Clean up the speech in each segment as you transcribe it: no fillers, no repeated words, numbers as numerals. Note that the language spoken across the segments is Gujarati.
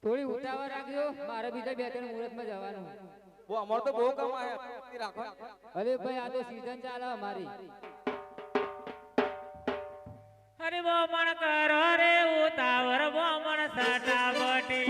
થોડી ઉતાવળ રાખજો, મારે બીજા 2-3 મુહૂર્તમાં જવાનું. વો અમાર તો બહુ કામ આયા રાખો. અરે ભાઈ આ તો સીઝન ચાલે અમારી. હરે બોમણ કરો રે ઉતાવળ બોમણ સટાવટી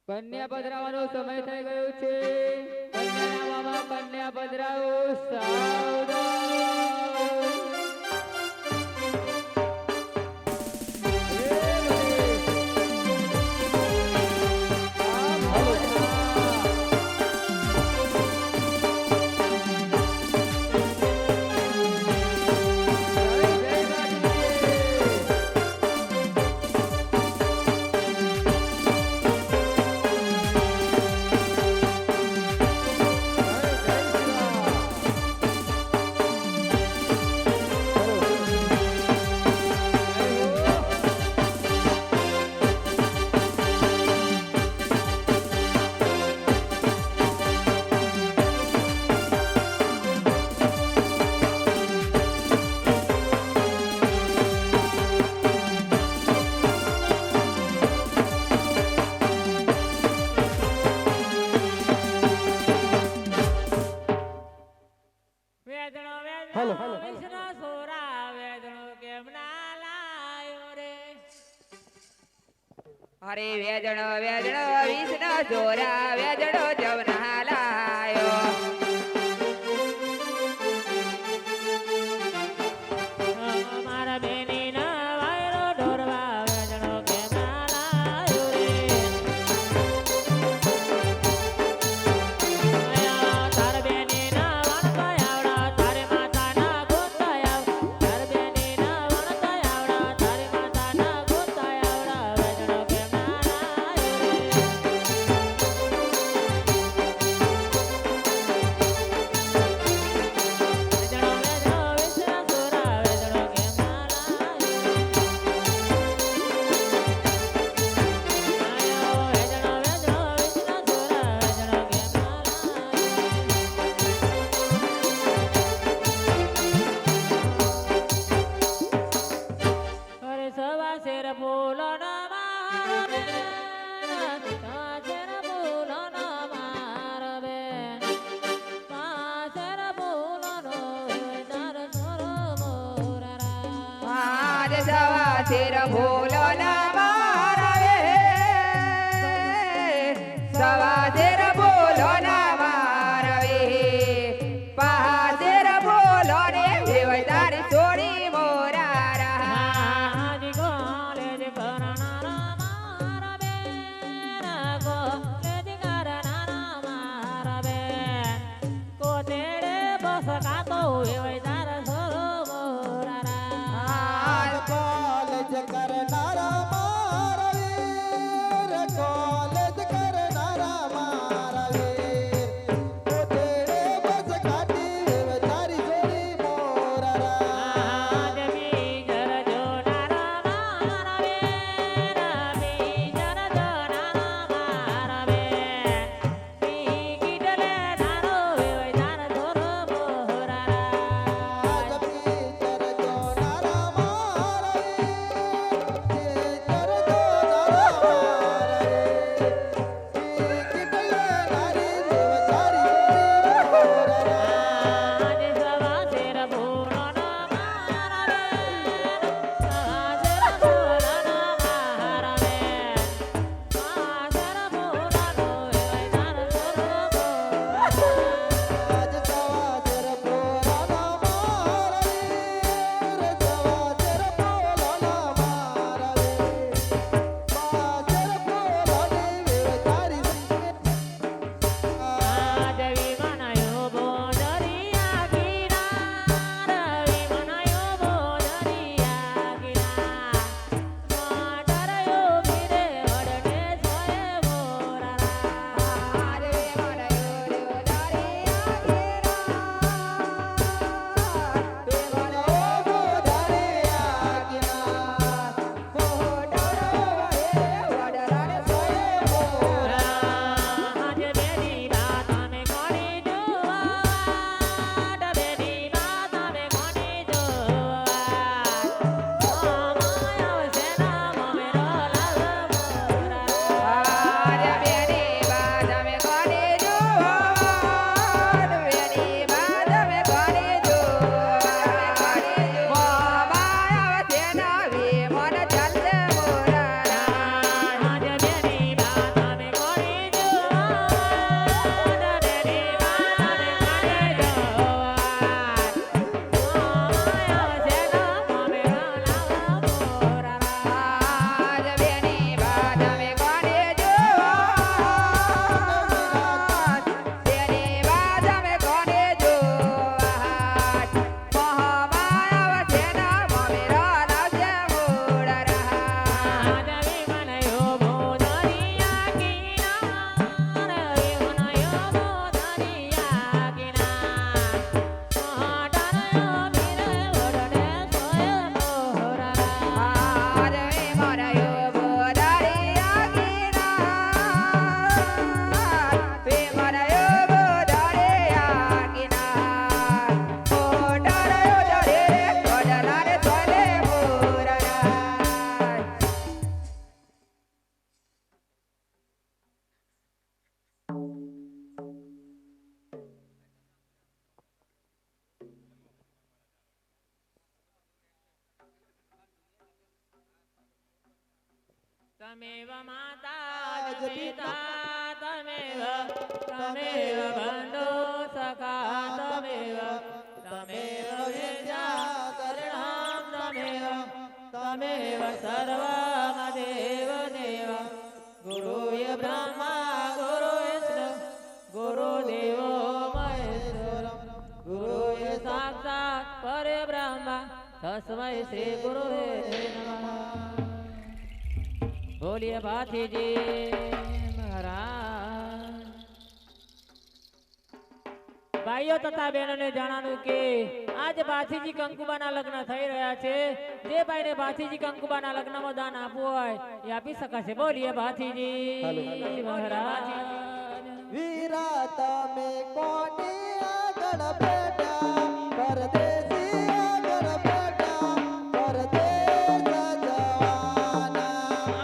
કન્યા પધરાવાનો સમય થઈ ગયો છે. કન્યાના મામા કન્યા પધરાવો. સાવધાન. હેલો વિષ્ણુ સોરા વેદણો કેમ ના લાયો રે અરે વેદણો વેદણો વિષ્ણુ સોરા વેદણો જવના લાયો મારા બેની ના વાયરો ઢોરવા વેદણો કેમ ના લાયો રે તાર બેની ના વણતા આવડા તારે માતા ના ગોતા આવ તાર બેની ના વણતા આવડા તારે માતા ના ગોતા આવડા વેદણો કેમ ના લાયો રે શેર ભૂલો ના મારવે સવા શેર ભૂલો ના મારવે પા શેર ભૂલો ને વેવાય તારી છોડી મોરા કરનારા તમેવ માતા જ પિતા તમેવ તમેવ બંધો સખા તમેવ તમેવ વિદ્યા કરણામ તમેવ તમેવ સર્વમ દેવ દેવ ગુરુય બ્રહ્મા ગુરુ વિષ્ણુ ગુરુ દેવો મહેશ્વર ગુરુય સાક્ષાત પરબ્રહ્મ તસ્મૈ શ્રી ગુરુવે નમઃ બોલીએ ભાથીજી મહારાજ ભાઈઓ તથા બહેનોને જણાવ્યું કે આજ ભાથીજી કંકુબાના લગ્ન થઈ રહ્યા છે જે ભાઈને ભાથીજી કંકુબાના લગ્નમાં દાન આપવું હોય એ આપી શકાશે બોલીએ ભાથીજી મહારાજ વીરા તમે કોની આગળ બેઠા પરદેશી આગળ બેઠા પરદેશ જવાના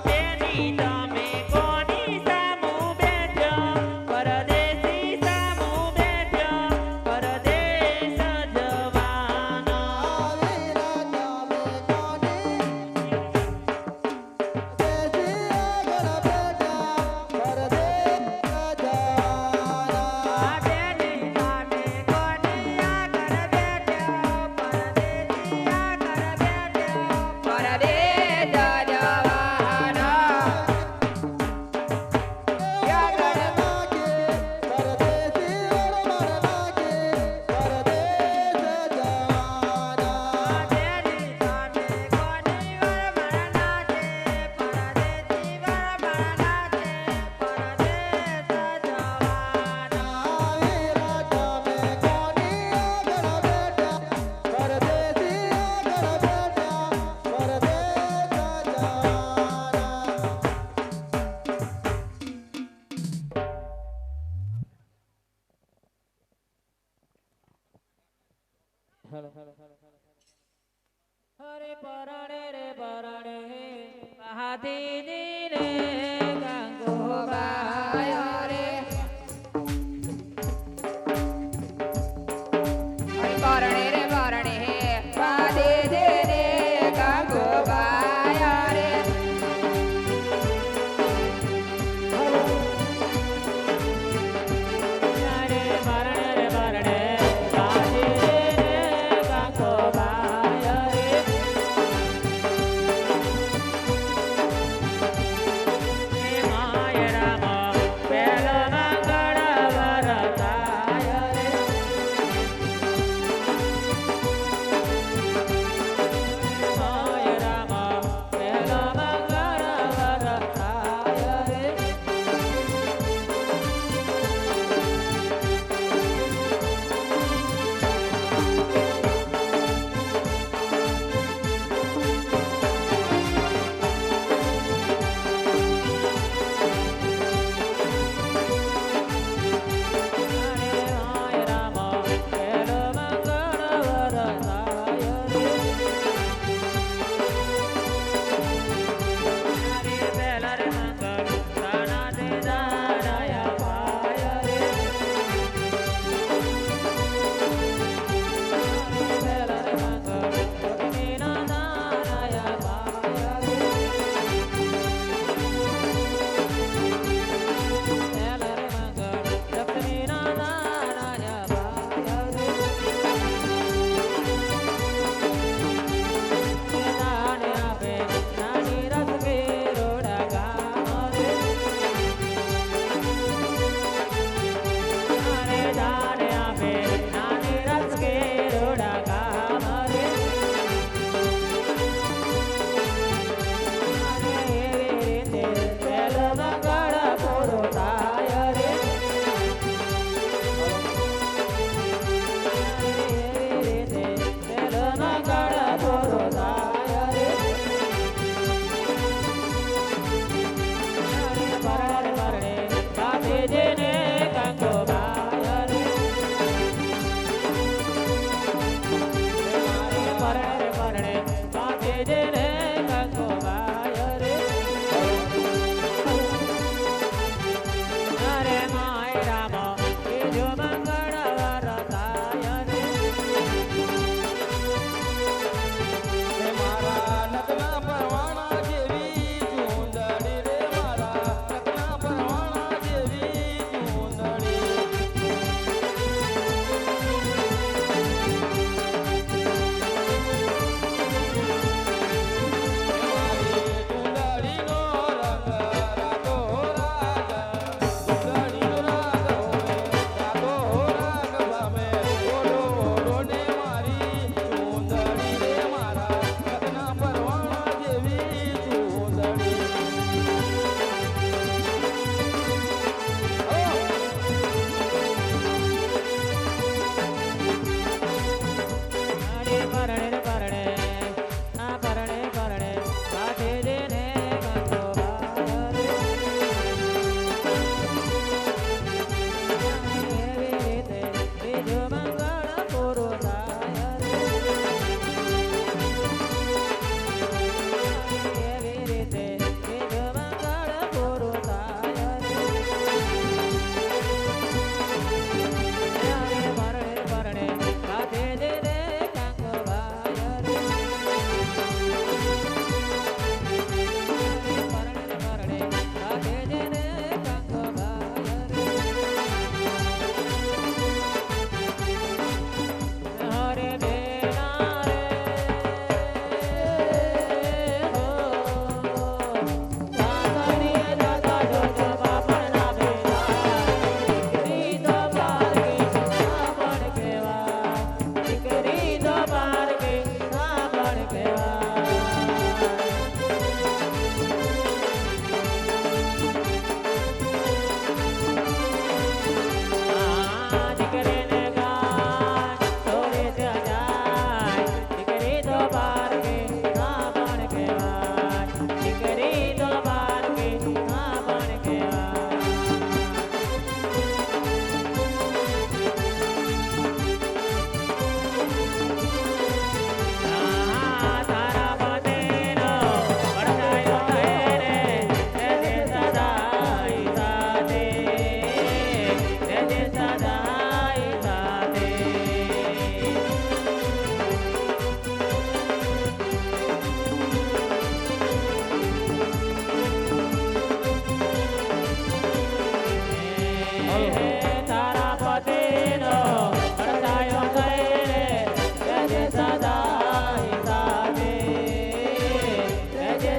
બેની તમે કોની સામુ બેઠો પરદેશી સામુ બેઠો પરદેશ જવાના વીરા તમે કોની દેશી આગળ બેઠા પરદેશ જવાના બેની તમે કોની આગળ બેઠો પરદેશી આગળ બેઠો પરદેશ જવાના હરે પરણે રે પરણે ભાથીજી રે ગોબાય રે પરણે રે પરણે પાદે દે રે ગોબાય રે રે પરણે રે પરણે ભાથીજી રે કંકોબાય રે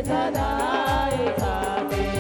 સદાય સાથે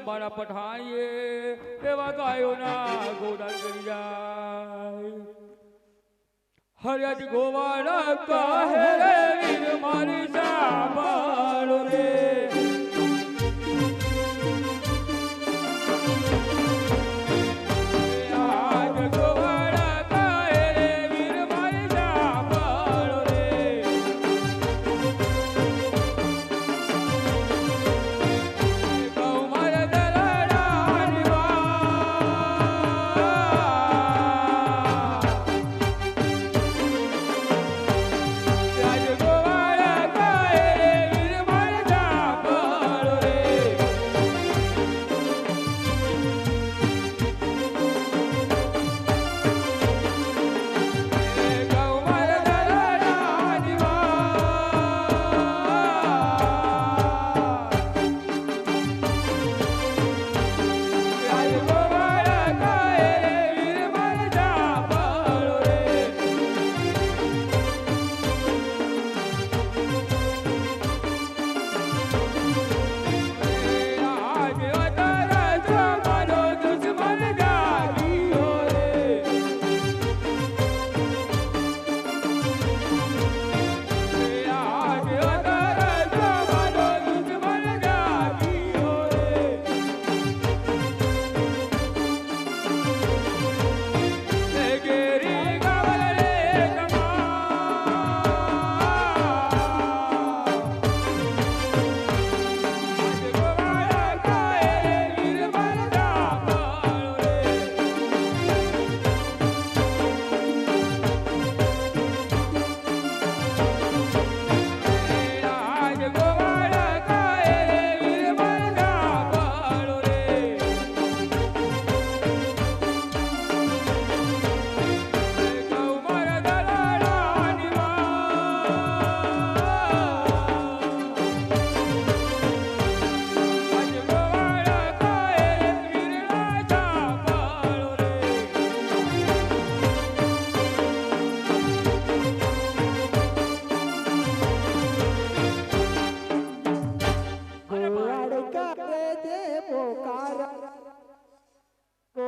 મારા પઠાણીએ એવા ગાયોના ગોદાન કરી જાય હરિયાજી ગોવાળા કહે વીર મારી સાંભળો રે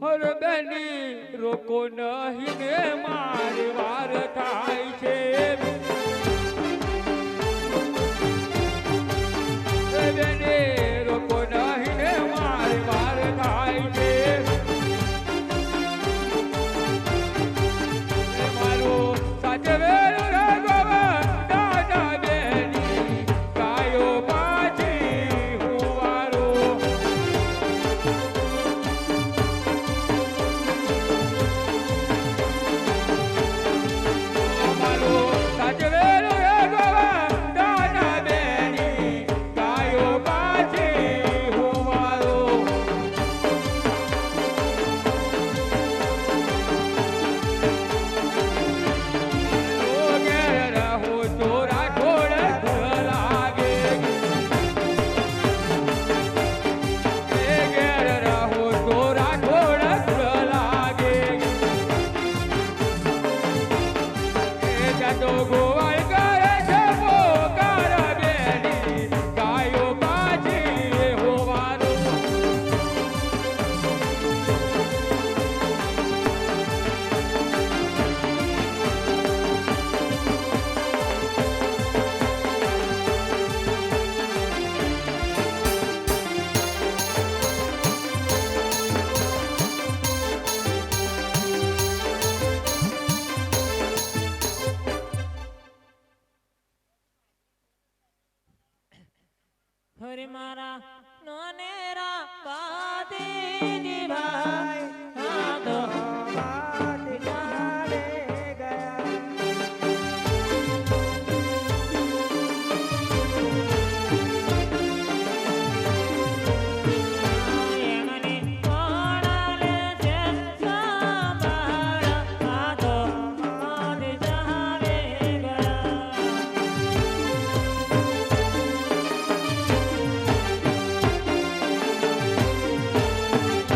હર બેની રોકો નહીં ને મારી વાર થાય છે બેની રોકો નહીં ને મારી વાર થાય છે મારું સાચવેલું રે દાદા બેની ગાયો પાછી હું વારું મારું સાચવેલું રે દાદા બેની ગાયો પાછી હું વારું ગોવાળ કરે છે પોકાર બેની ગાયો પાછી હોવાનું હરે મારા નોનેરા પાતી ભાઈ આ તો એમને કોણાલે છે સાંભળ આ તો આદિ ચાલે ગયા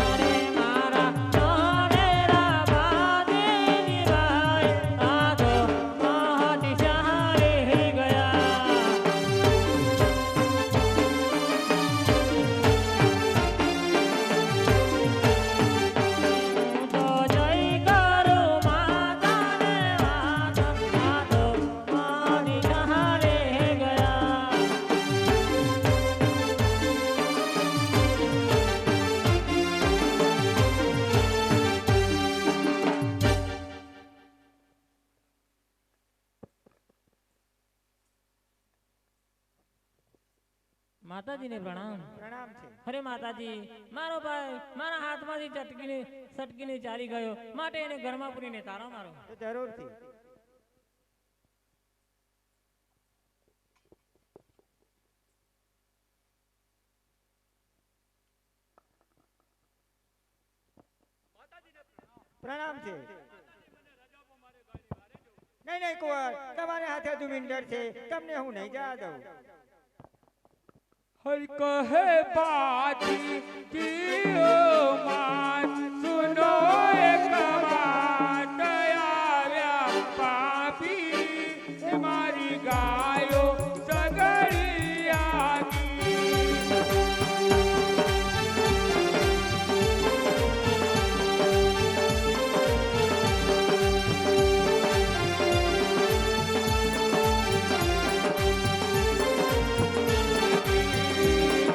અરે મારા નોનેરા પાતી ભાઈ આ તો આદિ ચાલે ગયા તો જય કરો માતાને માતા આ તો આદિ ચાલે ગયા માતાજીને પ્રણામ પ્રણામ છે. અરે માતાજી મારો ભાઈ મારા હાથમાંથી સટકીને ચાલી ગયો માટે એને ઘરમાં પૂરીને તારો મારો તો જરૂરથી. પ્રણામ છે. નહીં નહીં કુંવર, તમારે હાથે દુમિંદર છે, તમને હું નહીં જવા દઉં. હર કહે પાછી જીઓ માત સુનો એક વાત આવ્યા પાપી મારી ગાયો સગડી આવી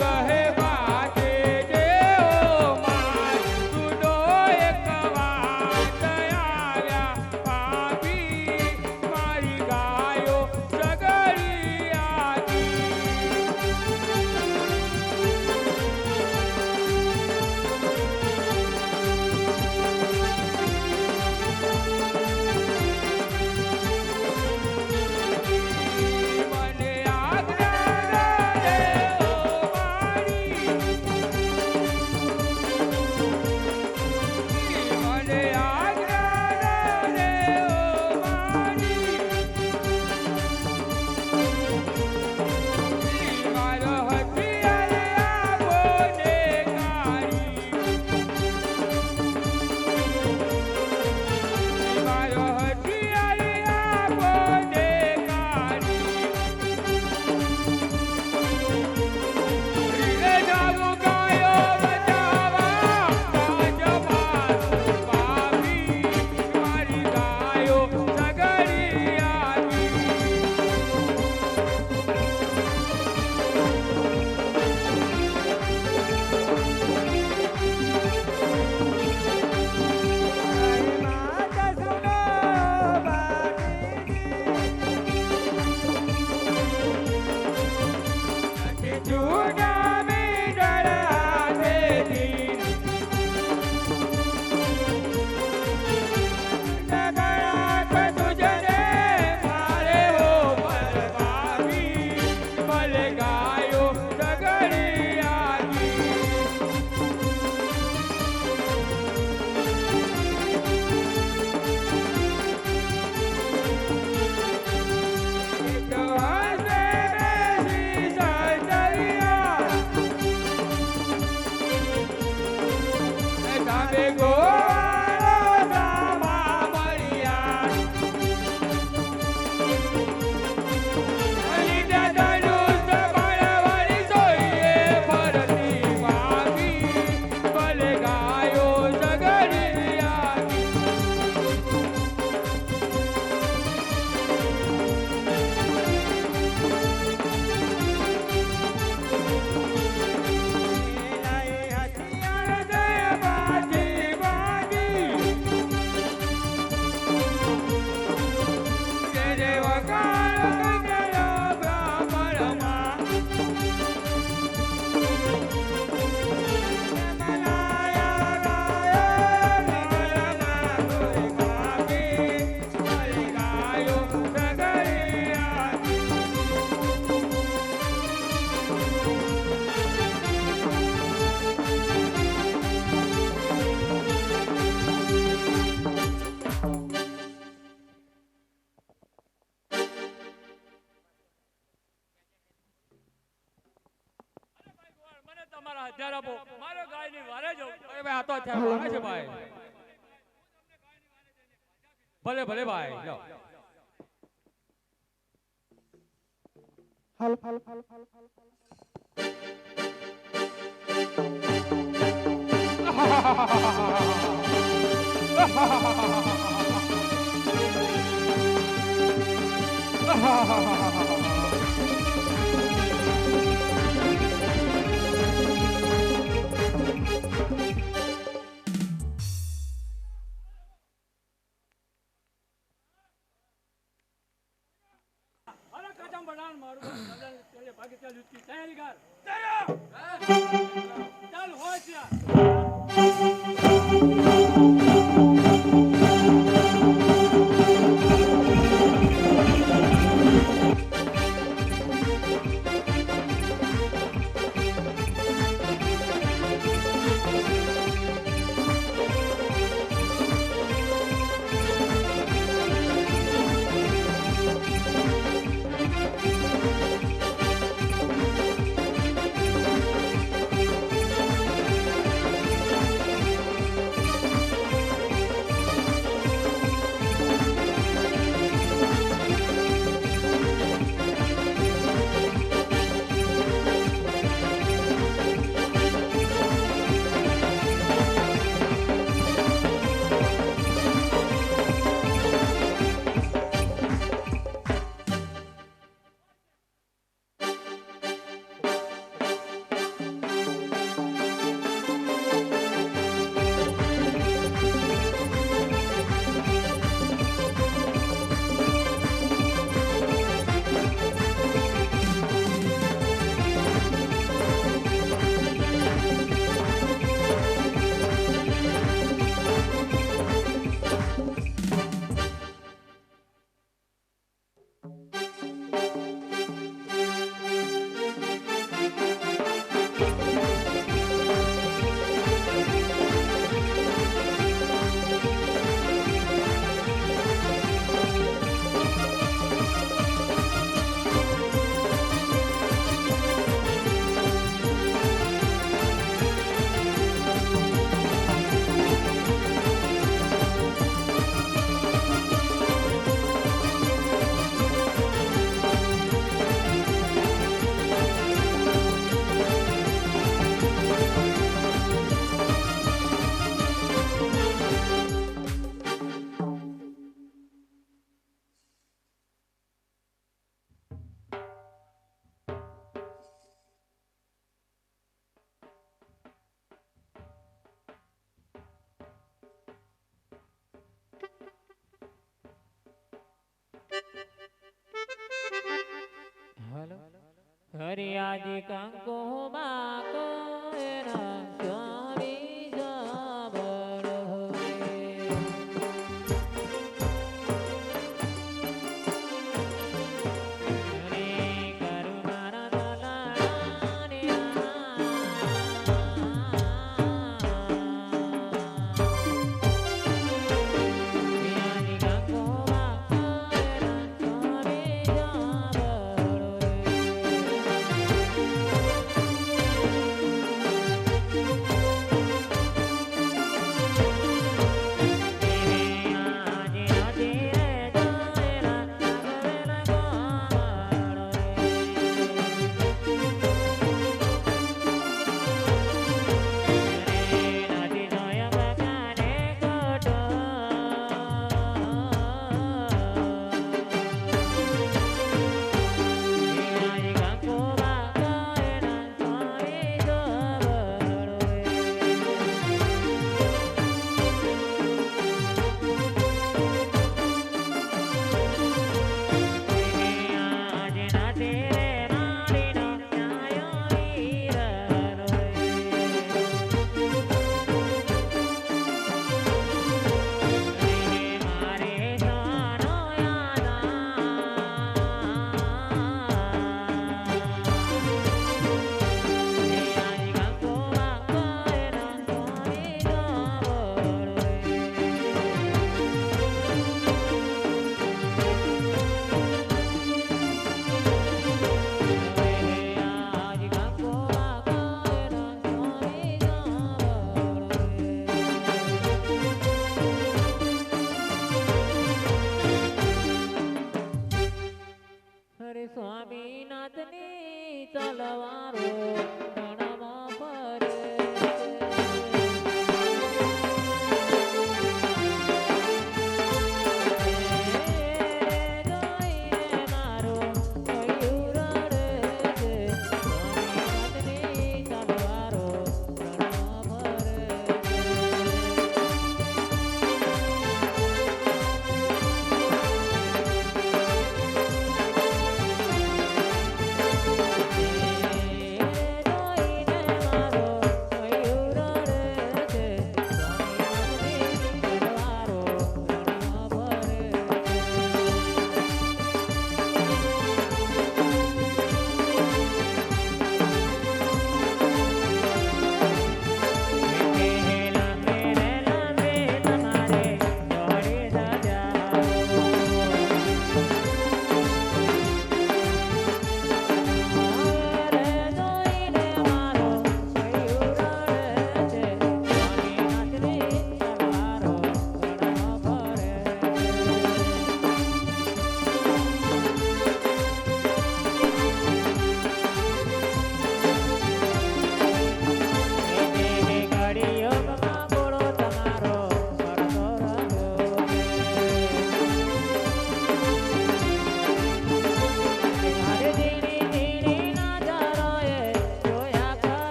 કહે વાતે તમારા હથિયાર આપો મારે ગાયની વારે જવું અરે ભાઈ આ તો હથિયાર મારે છે ભાઈ. ભલે ભલે ભાઈ લો. અરે કાચમ બનાવ મારું ભાગી ચાલ યુદ્ધ તૈયારી કર ચાલ હોય ત્યાં હરિયાદી કંકુ બાકો એના સ્વામી સાંભળ હવે. હરે કરુણાના દલાલાને હરિયાદી કંકુ બાકો એના સ્વામી સાંભળ હવે.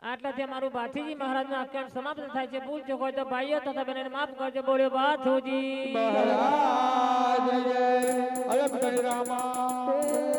આટલાથી અમારું ભાથીજી મહારાજનું આખ્યાન સમાપ્ત થાય છે. ભૂલ ચૂક હોય તો ભાઈઓ તથા બહેનોને માફ કરજો. બોલ્યો ભાથુજી મહારાજ જય. અલગ રામા